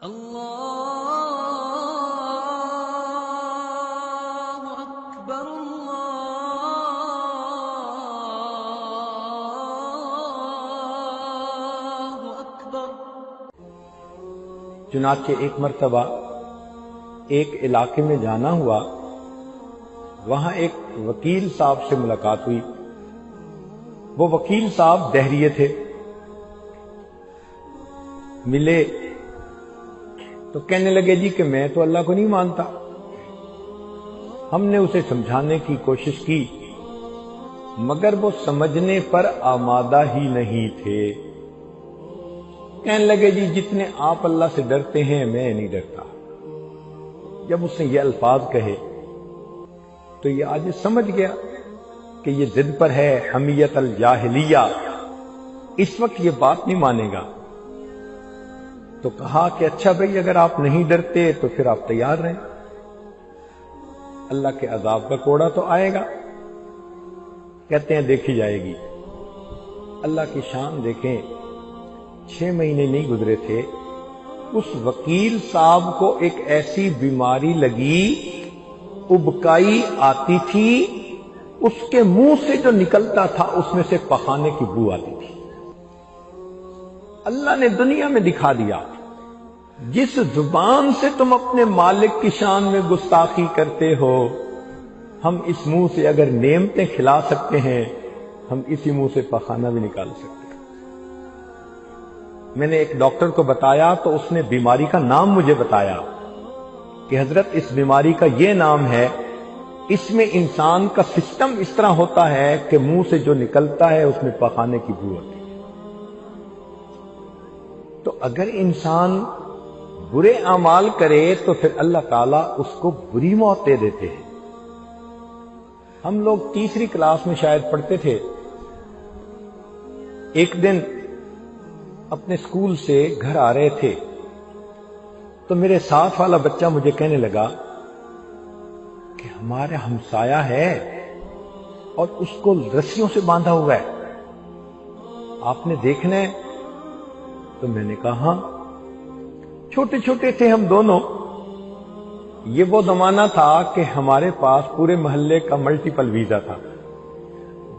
اللہ اکبر اللہ اکبر۔ چنانچہ ایک مرتبہ ایک علاقے میں جانا ہوا، وہاں ایک وکیل صاحب سے ملاقات ہوئی۔ وہ وکیل صاحب دہریے تھے۔ ملے تو کہنے لگے جی کہ میں تو اللہ کو نہیں مانتا۔ ہم نے اسے سمجھانے کی کوشش کی مگر وہ سمجھنے پر آمادہ ہی نہیں تھے۔ کہنے لگے جی جتنے آپ اللہ سے ڈرتے ہیں میں نہیں ڈرتا۔ جب اس نے یہ الفاظ کہے تو یہ آج سمجھ گیا کہ یہ ضد پر ہے، حمیت الجاہلیہ، اس وقت یہ بات نہیں مانے گا۔ تو کہا کہ اچھا بھئی اگر آپ نہیں ڈرتے تو پھر آپ تیار رہیں، اللہ کے عذاب کا کوڑا تو آئے گا۔ کہتے ہیں دیکھی جائے گی۔ اللہ کی شان دیکھیں، 6 مہینے نہیں گزرے تھے، اس وکیل صاحب کو ایک ایسی بیماری لگی، ابکائی آتی تھی، اس کے منہ سے جو نکلتا تھا اس میں سے پخانے کی بو آتی تھی۔ اللہ نے دنیا میں دکھا دیا، جس زبان سے تم اپنے مالک کی شان میں گستاخی کرتے ہو، ہم اس منہ سے اگر نعمتیں کھلا سکتے ہیں، ہم اسی منہ سے پخانہ بھی نکال سکتے ہیں۔ میں نے ایک ڈاکٹر کو بتایا تو اس نے بیماری کا نام مجھے بتایا کہ حضرت اس بیماری کا یہ نام ہے، اس میں انسان کا سسٹم اس طرح ہوتا ہے کہ منہ سے جو نکلتا ہے اس میں پخانے کی بو ہوتی ہے۔ تو اگر انسان برے اعمال کرے تو پھر اللہ تعالیٰ اس کو بری موت دے دیتے ہیں۔ ہم لوگ تیسری کلاس میں شاید پڑھتے تھے، ایک دن اپنے اسکول سے گھر آ رہے تھے تو میرے ساتھ والا بچہ مجھے کہنے لگا کہ ہمارا ہمسایہ ہے اور اس کو رسیوں سے باندھا ہوا ہے، آپ نے دیکھنا ہے؟ تو میں نے کہا ہاں۔ چھوٹے چھوٹے تھے ہم دونوں، یہ وہ زمانہ تھا کہ ہمارے پاس پورے محلے کا ملٹیپل ویزا تھا،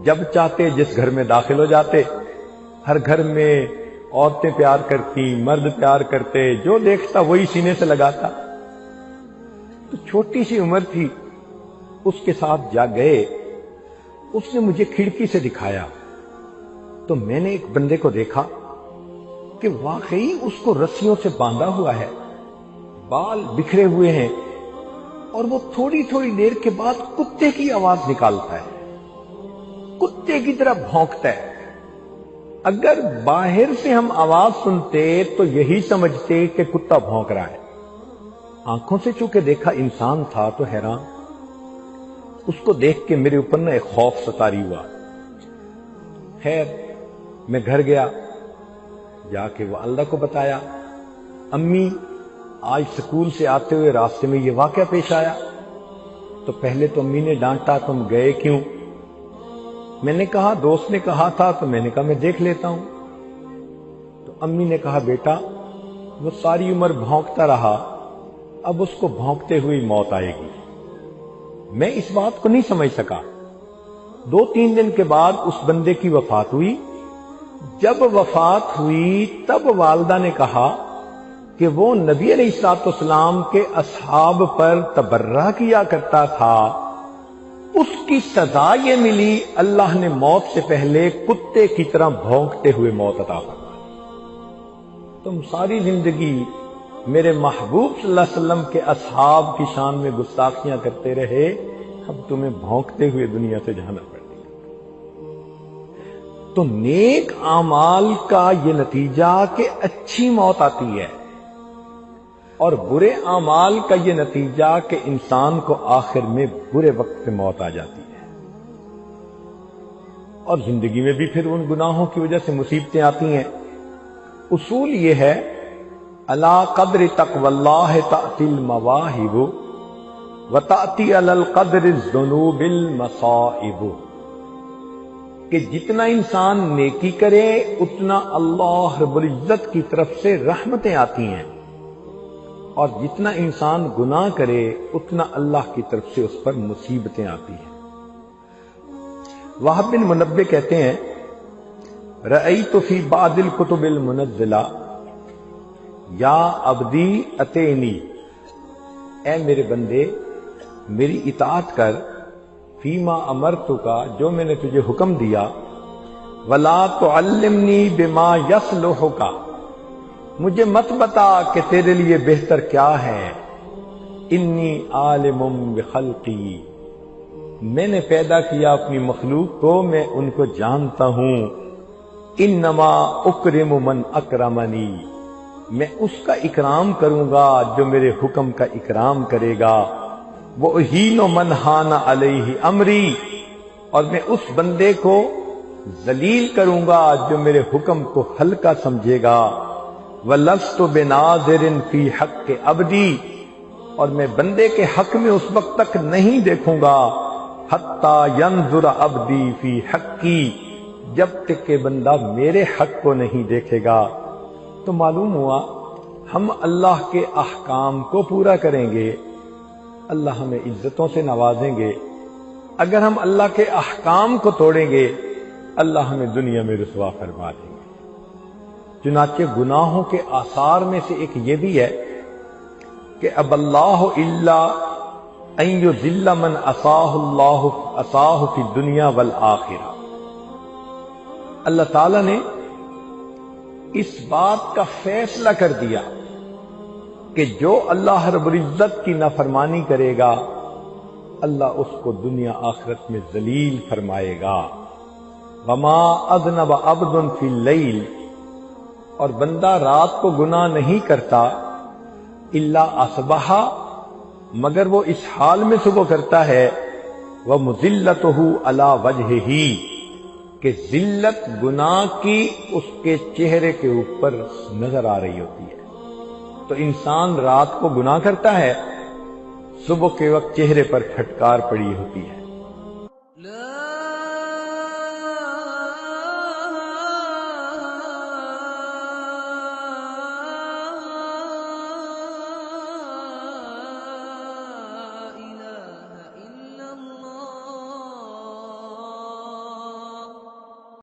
جب چاہتے جس گھر میں داخل ہو جاتے۔ ہر گھر میں عورتیں پیار کرتی، مرد پیار کرتے، جو دیکھتا وہی سینے سے لگاتا۔ تو چھوٹی سی عمر تھی، اس کے ساتھ جا گئے، اس نے مجھے کھڑکی سے دکھایا تو میں نے ایک بندے کو دیکھا کہ واقعی اس کو رسیوں سے باندھا ہوا ہے، بال بکھرے ہوئے ہیں، اور وہ تھوڑی تھوڑی دیر کے بعد کتے کی آواز نکالتا ہے، کتے کی طرح بھونکتا ہے۔ اگر باہر سے ہم آواز سنتے تو یہی سمجھتے کہ کتا بھونک رہا ہے، آنکھوں سے چونکہ دیکھا انسان تھا تو حیران۔ اس کو دیکھ کے میرے اوپر نہ ایک خوف ستاری ہوا۔ خیر میں گھر گیا، جا کے وہ والدہ کو بتایا، امی آج سکول سے آتے ہوئے راستے میں یہ واقعہ پیش آیا۔ تو پہلے تو امی نے ڈانٹا تم گئے کیوں؟ میں نے کہا دوست نے کہا تھا تو میں نے کہا میں دیکھ لیتا ہوں۔ تو امی نے کہا بیٹا وہ ساری عمر بھونکتا رہا، اب اس کو بھونکتے ہوئی موت آئے گی۔ میں اس بات کو نہیں سمجھ سکا۔ 2-3 دن کے بعد اس بندے کی وفات ہوئی۔ جب وفات ہوئی تب والدہ نے کہا کہ وہ نبی علیہ السلام کے اصحاب پر تبرہ کیا کرتا تھا، اس کی سزا یہ ملی اللہ نے موت سے پہلے کتے کی طرح بھونکتے ہوئے موت عطا فرمائی۔ تم ساری زندگی میرے محبوب صلی اللہ علیہ وسلم کے اصحاب کی شان میں گستاخیاں کرتے رہے، اب تمہیں بھونکتے ہوئے دنیا سے جانا پڑے گا۔ تو نیک اعمال کا یہ نتیجہ کہ اچھی موت آتی ہے، اور برے اعمال کا یہ نتیجہ کہ انسان کو آخر میں برے وقت پہ موت آ جاتی ہے، اور زندگی میں بھی پھر ان گناہوں کی وجہ سے مصیبتیں آتی ہیں۔ اصول یہ ہے الا قدر تقوی اللہ تأتی المواہب وتأتی علی القدر الذنوب المصائب، کہ جتنا انسان نیکی کرے اتنا اللہ رب العزت کی طرف سے رحمتیں آتی ہیں، اور جتنا انسان گناہ کرے اتنا اللہ کی طرف سے اس پر مصیبتیں آتی ہیں۔ وہب بن منبہ کہتے ہیں رأیت فی بعض الکتب المنزلہ یا عبدی اطعنی، اے میرے بندے میری اطاعت کر، فیما امرتک، جو میں نے تجھے حکم دیا، ولا تعلمنی بما یصلحک، مجھے مت بتا کہ تیرے لیے بہتر کیا ہے، انی عالم بخلقی، میں نے پیدا کیا اپنی مخلوق کو، میں ان کو جانتا ہوں، انما اکرم من اکرمنی، میں اس کا اکرام کروں گا جو میرے حکم کا اکرام کرے گا، وَأُهِينُ مَنْ هَانَ عَلَيْهِ أَمْرِي، اور میں اس بندے کو ذلیل کروں گا جو میرے حکم کو ہلکا سمجھے گا، وَلَسْتُ بِنَاظِرٍ فِي حَقِّ عَبْدِي، اور میں بندے کے حق میں اس وقت تک نہیں دیکھوں گا حَتَّى يَنظُرَ عَبْدِي فِي حَقِّي، جب تک کہ بندہ میرے حق کو نہیں دیکھے گا۔ تو معلوم ہوا ہم اللہ کے احکام کو پورا کریں گے، اللہ ہمیں عزتوں سے نوازیں گے، اگر ہم اللہ کے احکام کو توڑیں گے اللہ ہمیں دنیا میں رسوا فرما دیں گے۔ چنانچہ گناہوں کے آثار میں سے ایک یہ بھی ہے کہ اب اللہ الا ان یذل من عصاہ اللہ عصاہ فی الدنیا والآخرہ، اللہ تعالی نے اس بات کا فیصلہ کر دیا کہ جو اللہ رب العزت کی نافرمانی کرے گا اللہ اس کو دنیا آخرت میں ذلیل فرمائے گا۔ وما اذنب عبد فی اللیل، اور بندہ رات کو گناہ نہیں کرتا، الا اصبح، مگر وہ اس حال میں صبح کرتا ہے، ومذلتہ علی وجہہ، کہ ذلت گناہ کی اس کے چہرے کے اوپر نظر آ رہی ہوتی ہے۔ تو انسان رات کو گناہ کرتا ہے، صبح کے وقت چہرے پر پھٹکار پڑی ہوتی ہے۔